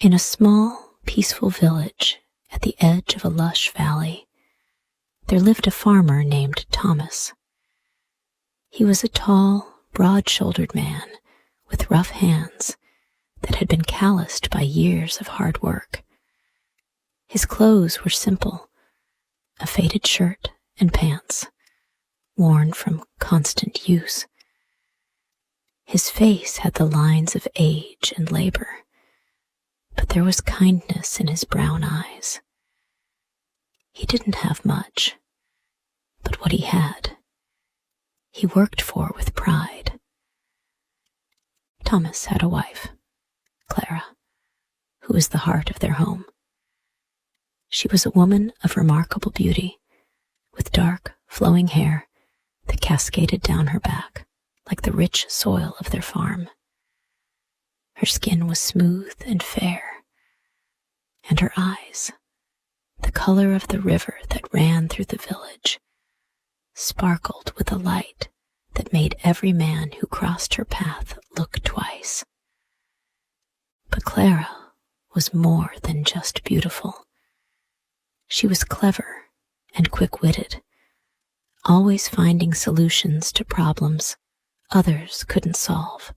In a small, peaceful village at the edge of a lush valley, there lived a farmer named Thomas. He was a tall, broad-shouldered man with rough hands that had been calloused by years of hard work. His clothes were simple, a faded shirt and pants, worn from constant use. His face had the lines of age and labor, but there was kindness in his brown eyes. He didn't have much, but what he had, he worked for with pride. Thomas had a wife, Clara, who was the heart of their home. She was a woman of remarkable beauty, with dark, flowing hair that cascaded down her back like the rich soil of their farm. Her skin was smooth and fair, and her eyes, the color of the river that ran through the village, sparkled with a light that made every man who crossed her path look twice. But Clara was more than just beautiful. She was clever and quick-witted, always finding solutions to problems others couldn't solve.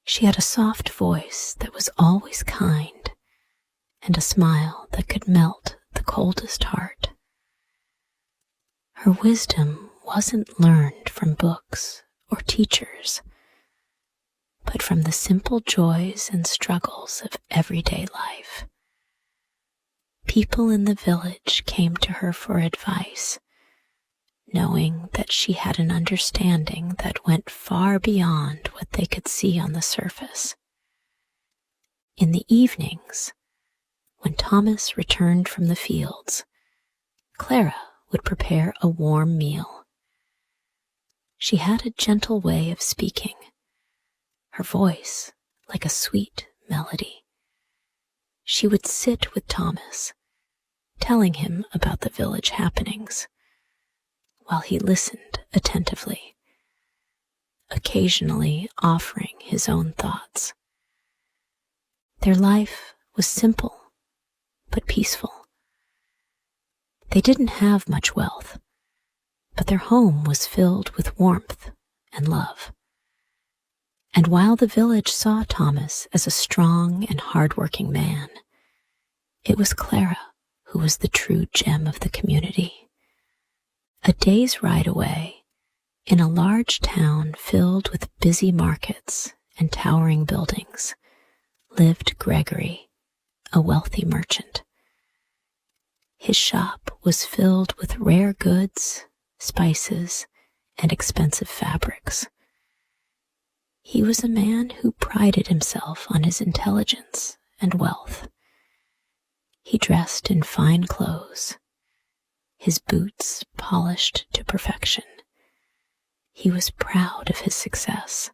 She had a soft voice that was always kind, and a smile that could melt the coldest heart. Her wisdom wasn't learned from books or teachers, but from the simple joys and struggles of everyday life. People in the village came to her for advice, knowing that she had an understanding that went far beyond what they could see on the surface. In the evenings, when Thomas returned from the fields, Clara would prepare a warm meal. She had a gentle way of speaking, her voice like a sweet melody. She would sit with Thomas, telling him about the village happenings, while he listened attentively, occasionally offering his own thoughts. Their life was simple but peaceful. They didn't have much wealth, but their home was filled with warmth and love. And while the village saw Thomas as a strong and hard-working man, it was Clara who was the true gem of the community. A day's ride away, in a large town filled with busy markets and towering buildings, lived Gregory, a wealthy merchant. His shop was filled with rare goods, spices, and expensive fabrics. He was a man who prided himself on his intelligence and wealth. He dressed in fine clothes, his boots polished to perfection. He was proud of his success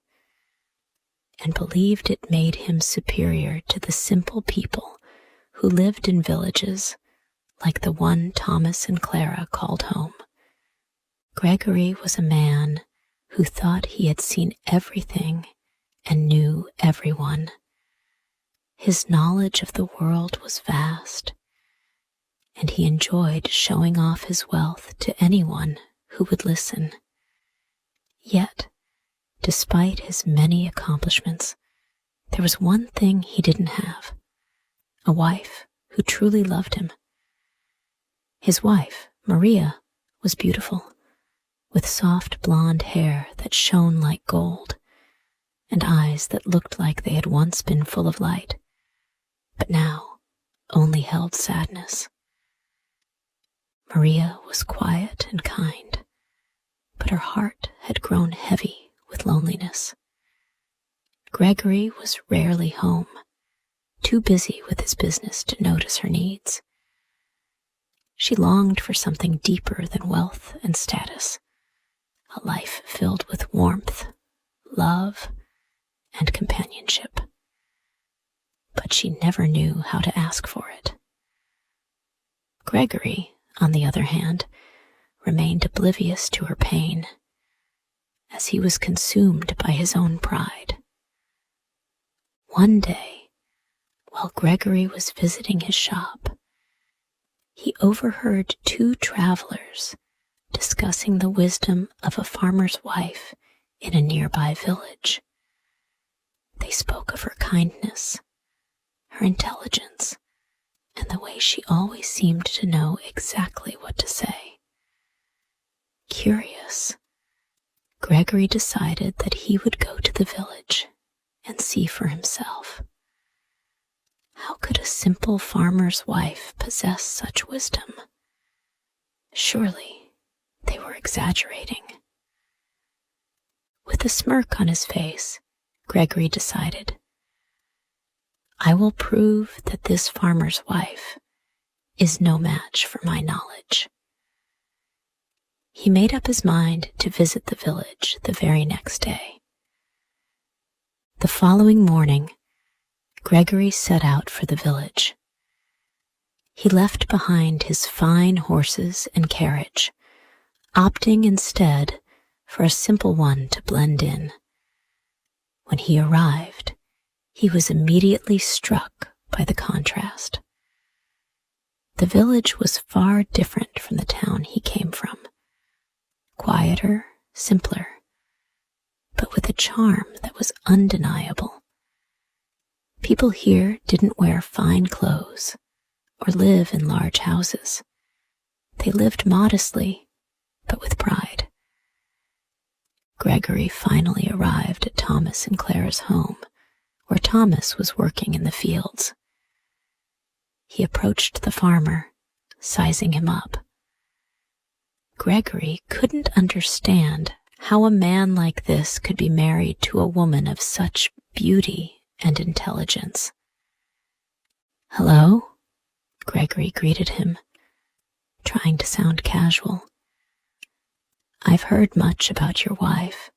and believed it made him superior to the simple people who lived in villages like the one Thomas and Clara called home. Gregory was a man who thought he had seen everything and knew everyone. His knowledge of the world was vast, and he enjoyed showing off his wealth to anyone who would listen. Yet, despite his many accomplishments, there was one thing he didn't have: a wife who truly loved him. His wife, Maria, was beautiful, with soft blonde hair that shone like gold, and eyes that looked like they had once been full of light, but now only held sadness. Maria was quiet and kind, but her heart had grown heavy with loneliness. Gregory was rarely home, too busy with his business to notice her needs. She longed for something deeper than wealth and status, a life filled with warmth, love, and companionship. But she never knew how to ask for it. Gregory, on the other hand, remained oblivious to her pain, as he was consumed by his own pride. One day, While Gregory was visiting his shop, he overheard two travelers discussing the wisdom of a farmer's wife in a nearby village. They spoke of her kindness, her intelligence, and the way she always seemed to know exactly what to say. Curious, Gregory decided that he would go to the village and see for himself. How could a simple farmer's wife possess such wisdom? Surely they were exaggerating. With a smirk on his face, Gregory decided, I will prove that this farmer's wife is no match for my knowledge. He made up his mind to visit the village the very next day. The following morning, Gregory set out for the village. He left behind his fine horses and carriage, opting instead for a simple one to blend in. When he arrived, he was immediately struck by the contrast. The village was far different from the town he came from. Quieter, simpler, but with a charm that was undeniable. People here didn't wear fine clothes or live in large houses. They lived modestly, but with pride. Gregory finally arrived at Thomas and Clara's home, where Thomas was working in the fields. He approached the farmer, sizing him up. Gregory couldn't understand how a man like this could be married to a woman of such beauty and intelligence. Hello? Gregory greeted him, trying to sound casual. I've heard much about your wife.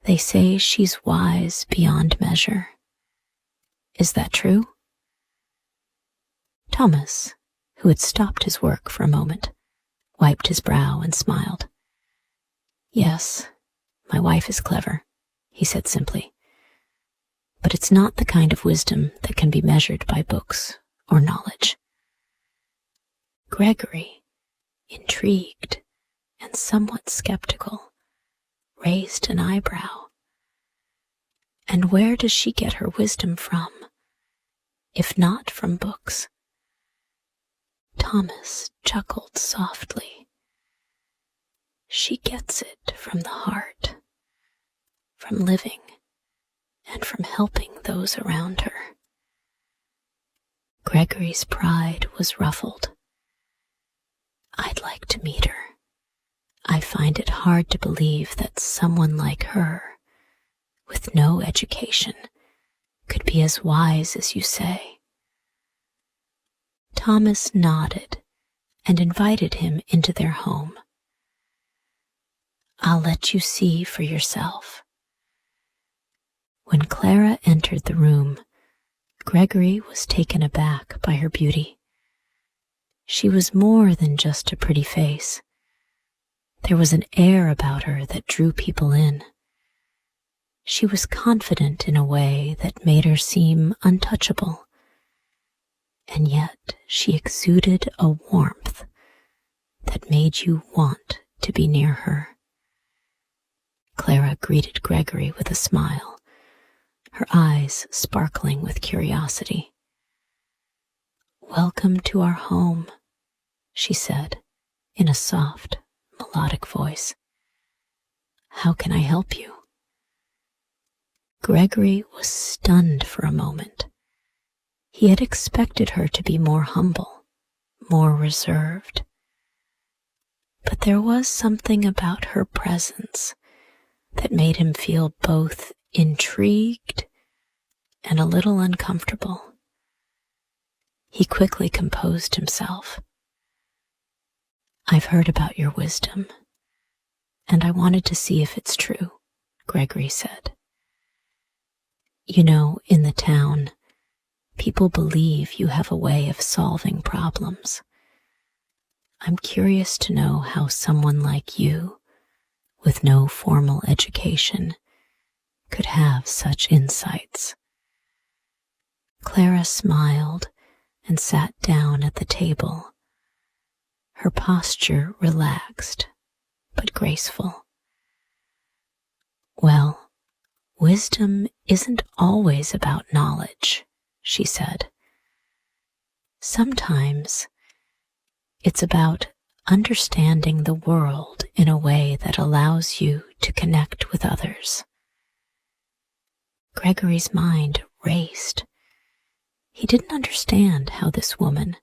They say she's wise beyond measure. Is that true? Thomas, who had stopped his work for a moment, wiped his brow and smiled. Yes, my wife is clever, he said simply. But it's not the kind of wisdom that can be measured by books or knowledge. Gregory, intrigued and somewhat skeptical, raised an eyebrow. And where does she get her wisdom from, if not from books? Thomas chuckled softly. She gets it from the heart, from living, and from helping those around her. Gregory's pride was ruffled. I'd like to meet her. I find it hard to believe that someone like her, with no education, could be as wise as you say. Thomas nodded and invited him into their home. I'll let you see for yourself. When Clara entered the room, Gregory was taken aback by her beauty. She was more than just a pretty face. There was an air about her that drew people in. She was confident in a way that made her seem untouchable. And yet she exuded a warmth that made you want to be near her. Clara greeted Gregory with a smile, her eyes sparkling with curiosity. Welcome to our home, she said in a soft, melodic voice. How can I help you? Gregory was stunned for a moment. He had expected her to be more humble, more reserved. But there was something about her presence that made him feel both intrigued and a little uncomfortable. He quickly composed himself. I've heard about your wisdom, and I wanted to see if it's true, Gregory said. You know, in the town, people believe you have a way of solving problems. I'm curious to know how someone like you, with no formal education, could have such insights. Clara smiled and sat down at the table, her posture relaxed but graceful. Well, wisdom isn't always about knowledge, she said. Sometimes it's about understanding the world in a way that allows you to connect with others. Gregory's mind raced. He didn't understand how this woman,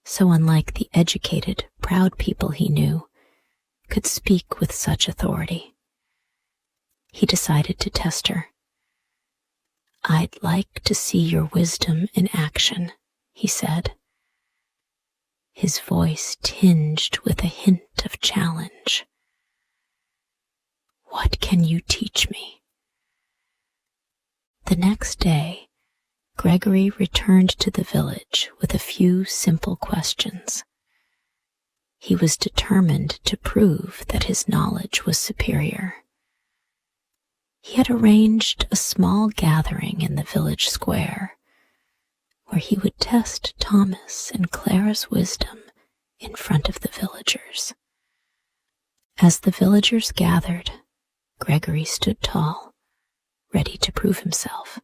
so unlike the educated, proud people he knew, could speak with such authority. He decided to test her. "I'd like to see your wisdom in action," he said, his voice tinged with a hint of challenge. "What can you teach me?" The next day, Gregory returned to the village with a few simple questions. He was determined to prove that his knowledge was superior. He had arranged a small gathering in the village square, where he would test Thomas and Clara's wisdom in front of the villagers. As the villagers gathered, Gregory stood tall, ready to prove himself.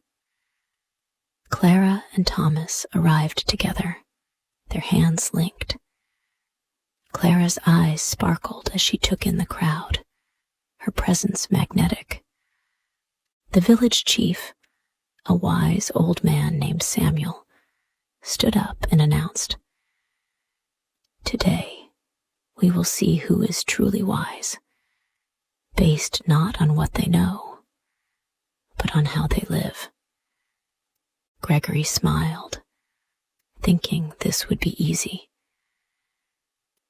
Clara and Thomas arrived together, their hands linked. Clara's eyes sparkled as she took in the crowd, her presence magnetic. The village chief, a wise old man named Samuel, stood up and announced, "Today, we will see who is truly wise, based not on what they know, but on how they live." Gregory smiled, thinking this would be easy.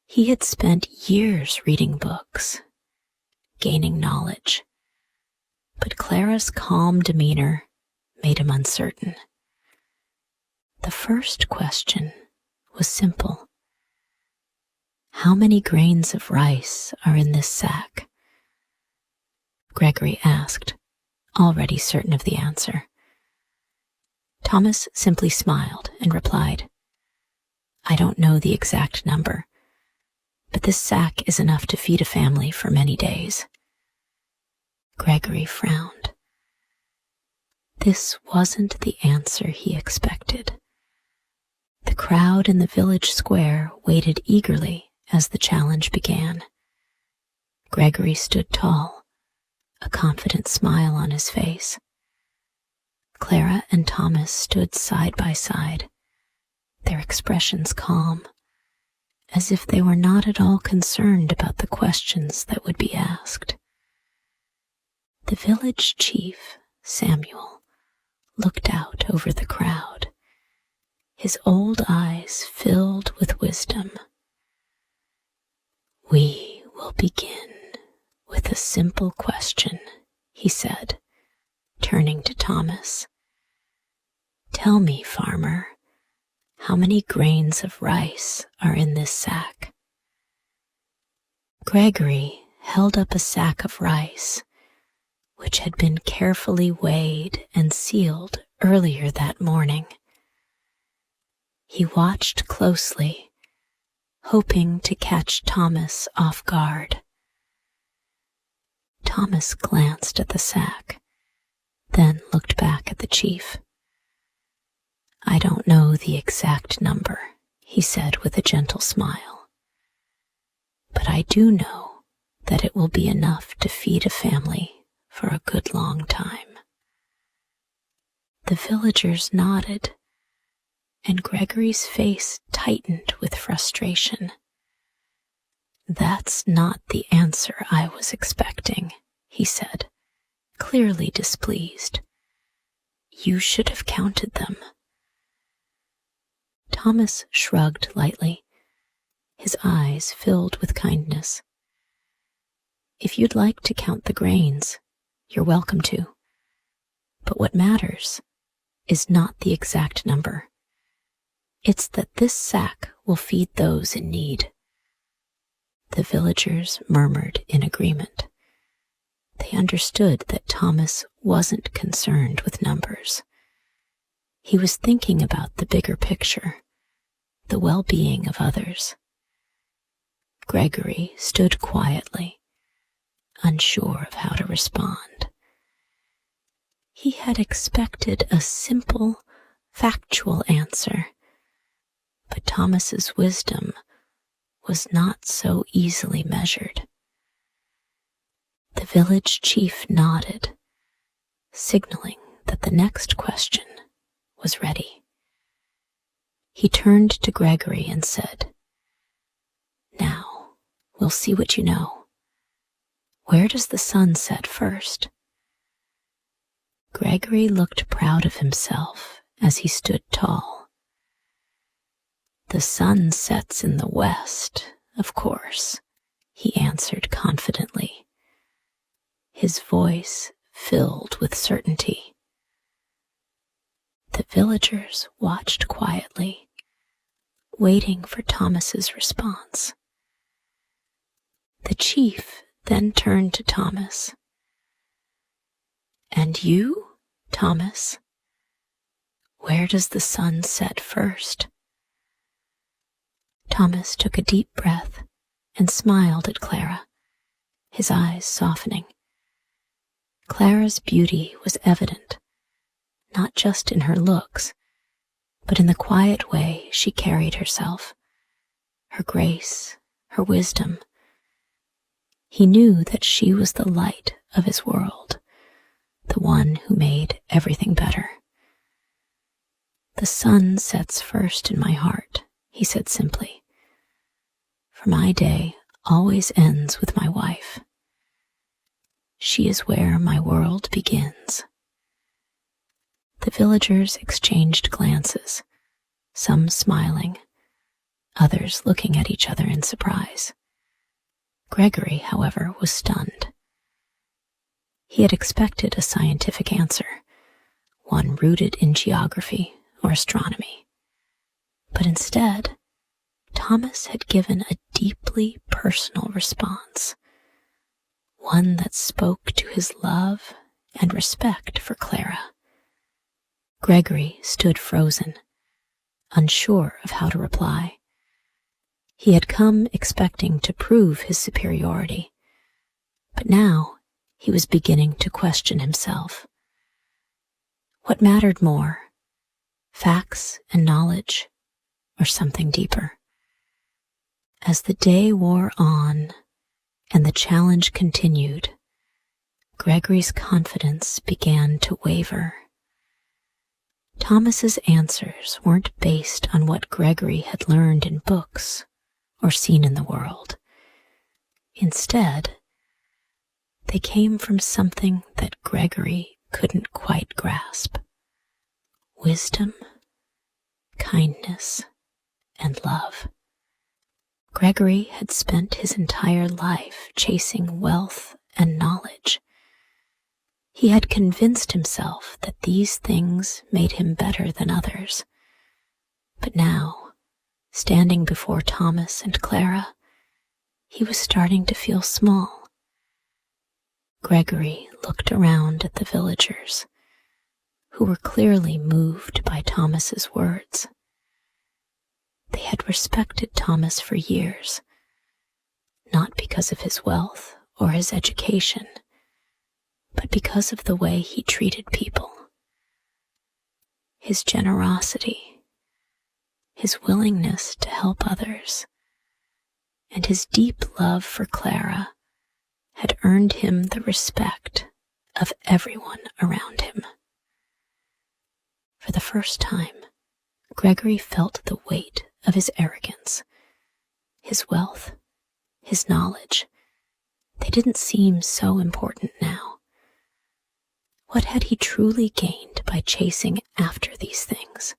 He had spent years reading books, gaining knowledge, but Clara's calm demeanor made him uncertain. The first question was simple. "How many grains of rice are in this sack?" Gregory asked, already certain of the answer. Thomas simply smiled and replied, "I don't know the exact number, but this sack is enough to feed a family for many days." Gregory frowned. This wasn't the answer he expected. The crowd in the village square waited eagerly as the challenge began. Gregory stood tall, a confident smile on his face. Clara and Thomas stood side by side, their expressions calm, as if they were not at all concerned about the questions that would be asked. The village chief, Samuel, looked out over the crowd, his old eyes filled with wisdom. "We will begin with a simple question," he said, turning to Thomas. "Tell me, farmer, how many grains of rice are in this sack?" Gregory held up a sack of rice, which had been carefully weighed and sealed earlier that morning. He watched closely, hoping to catch Thomas off guard. Thomas glanced at the sack, then looked back at the chief. "I don't know the exact number," he said with a gentle smile, "but I do know that it will be enough to feed a family for a good long time." The villagers nodded, and Gregory's face tightened with frustration. "That's not the answer I was expecting," he said, clearly displeased. "You should have counted them." Thomas shrugged lightly, his eyes filled with kindness. "If you'd like to count the grains, you're welcome to. But what matters is not the exact number. It's that this sack will feed those in need." The villagers murmured in agreement. They understood that Thomas wasn't concerned with numbers. He was thinking about the bigger picture, the well-being of others. Gregory stood quietly, unsure of how to respond. He had expected a simple, factual answer, but Thomas's wisdom was not so easily measured. The village chief nodded, signaling that the next question was ready. He turned to Gregory and said, "Now, we'll see what you know. Where does the sun set first?" Gregory looked proud of himself as he stood tall. "The sun sets in the west, of course," he answered confidently, his voice filled with certainty. The villagers watched quietly, waiting for Thomas's response. The chief then turned to Thomas. "And you, Thomas, where does the sun set first?" Thomas took a deep breath and smiled at Clara, his eyes softening. Clara's beauty was evident, not just in her looks, but in the quiet way she carried herself, her grace, her wisdom. He knew that she was the light of his world, the one who made everything better. "The sun sets first in my heart," he said simply, "for my day always ends with my wife. She is where my world begins." The villagers exchanged glances, some smiling, others looking at each other in surprise. Gregory, however, was stunned. He had expected a scientific answer, one rooted in geography or astronomy. But instead, Thomas had given a deeply personal response, one that spoke to his love and respect for Clara. Gregory stood frozen, unsure of how to reply. He had come expecting to prove his superiority, but now he was beginning to question himself. What mattered more, facts and knowledge, or something deeper? As the day wore on and the challenge continued, Gregory's confidence began to waver. Thomas's answers weren't based on what Gregory had learned in books or seen in the world. Instead, they came from something that Gregory couldn't quite grasp: wisdom, kindness, and love. Gregory had spent his entire life chasing wealth and knowledge. He had convinced himself that these things made him better than others. But now, standing before Thomas and Clara, he was starting to feel small. Gregory looked around at the villagers, who were clearly moved by Thomas's words. They had respected Thomas for years, not because of his wealth or his education, but because of the way he treated people. His generosity, his willingness to help others, and his deep love for Clara had earned him the respect of everyone around him. For the first time, Gregory felt the weight of his arrogance. His wealth, his knowledge, they didn't seem so important now. What had he truly gained by chasing after these things?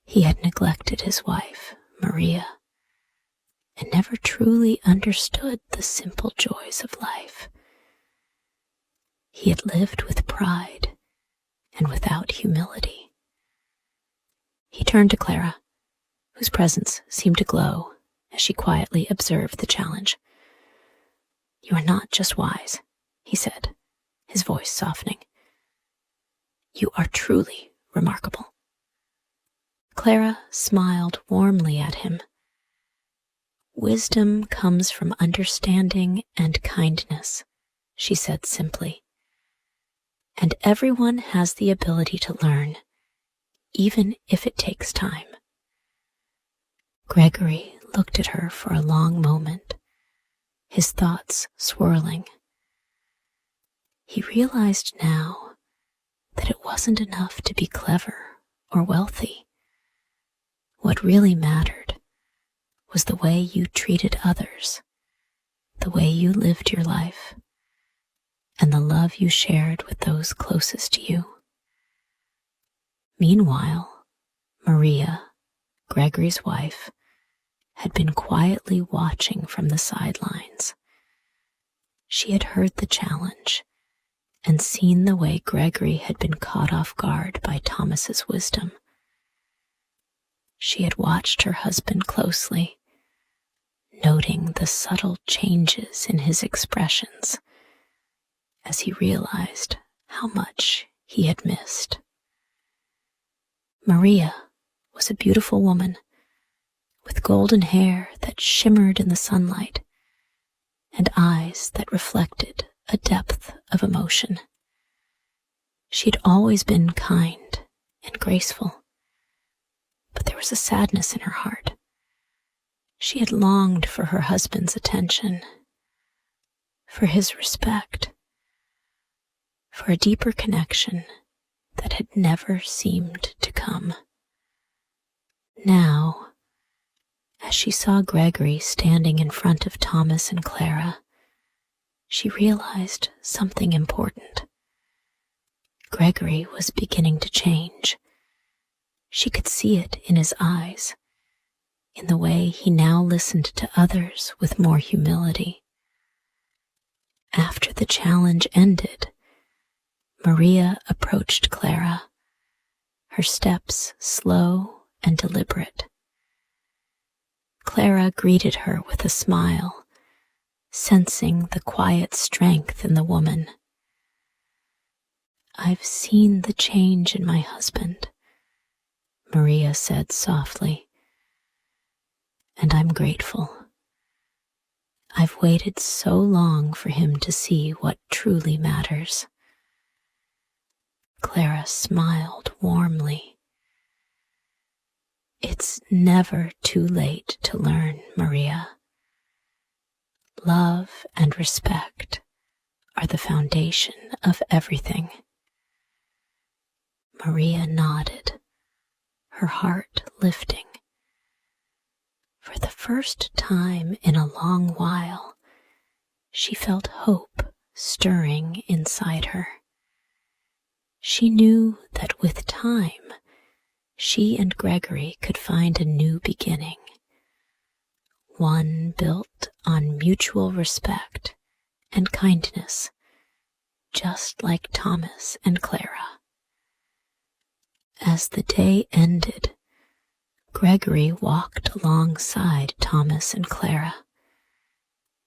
He had neglected his wife, Maria, and never truly understood the simple joys of life. He had lived with pride and without humility. He turned to Clara, whose presence seemed to glow as she quietly observed the challenge. "You are not just wise," he said, his voice softening. "You are truly remarkable." Clara smiled warmly at him. "Wisdom comes from understanding and kindness," she said simply. "And everyone has the ability to learn, even if it takes time." Gregory looked at her for a long moment, his thoughts swirling. He realized now that it wasn't enough to be clever or wealthy. What really mattered was the way you treated others, the way you lived your life, and the love you shared with those closest to you. Meanwhile, Maria, Gregory's wife, had been quietly watching from the sidelines. She had heard the challenge and seen the way Gregory had been caught off guard by Thomas's wisdom. She had watched her husband closely, noting the subtle changes in his expressions as he realized how much he had missed. Maria was a beautiful woman with golden hair that shimmered in the sunlight and eyes that reflected a depth of emotion. She'd always been kind and graceful, but there was a sadness in her heart. She had longed for her husband's attention, for his respect, for a deeper connection that had never seemed to come. Now, as she saw Gregory standing in front of Thomas and Clara, she realized something important. Gregory was beginning to change. She could see it in his eyes, in the way he now listened to others with more humility. After the challenge ended, Maria approached Clara, her steps slow and deliberate. Clara greeted her with a smile, sensing the quiet strength in the woman. "I've seen the change in my husband," Maria said softly, "and I'm grateful. I've waited so long for him to see what truly matters." Clara smiled warmly. "It's never too late to learn, Maria. Love and respect are the foundation of everything." Maria nodded, her heart lifting. For the first time in a long while, she felt hope stirring inside her. She knew that with time, she and Gregory could find a new beginning, one built on mutual respect and kindness, just like Thomas and Clara. As the day ended, Gregory walked alongside Thomas and Clara,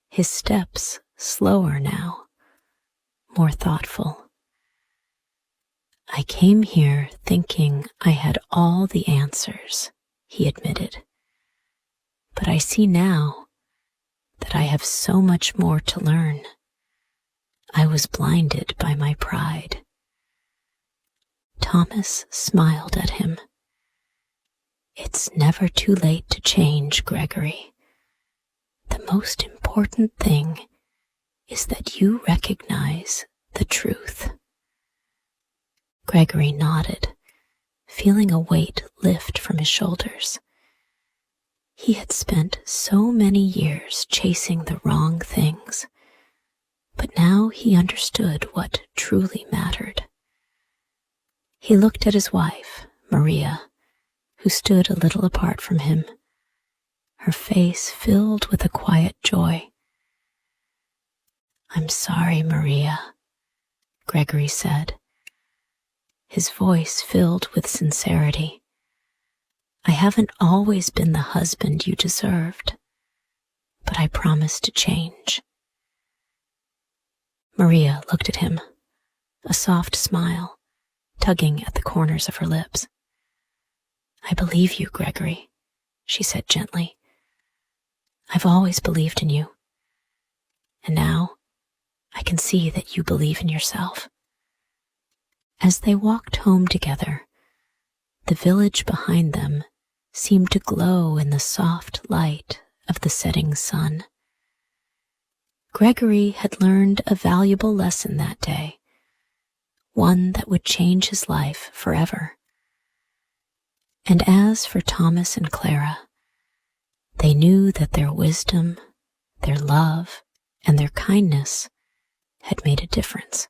his steps slower now, more thoughtful. "I came here thinking I had all the answers," he admitted. "But I see now that I have so much more to learn. I was blinded by my pride." Thomas smiled at him. "It's never too late to change, Gregory. The most important thing is that you recognize the truth." Gregory nodded, feeling a weight lift from his shoulders. He had spent so many years chasing the wrong things, but now he understood what truly mattered. He looked at his wife, Maria, who stood a little apart from him, her face filled with a quiet joy. "I'm sorry, Maria," Gregory said, his voice filled with sincerity. "I haven't always been the husband you deserved, but I promise to change." Maria looked at him, a soft smile tugging at the corners of her lips. I believe you, Gregory, she said gently. I've always believed in you. And now I can see that you believe in yourself. As they walked home together, the village behind them seemed to glow in the soft light of the setting sun. Gregory had learned a valuable lesson that day, one that would change his life forever. And as for Thomas and Clara, they knew that their wisdom, their love, and their kindness had made a difference.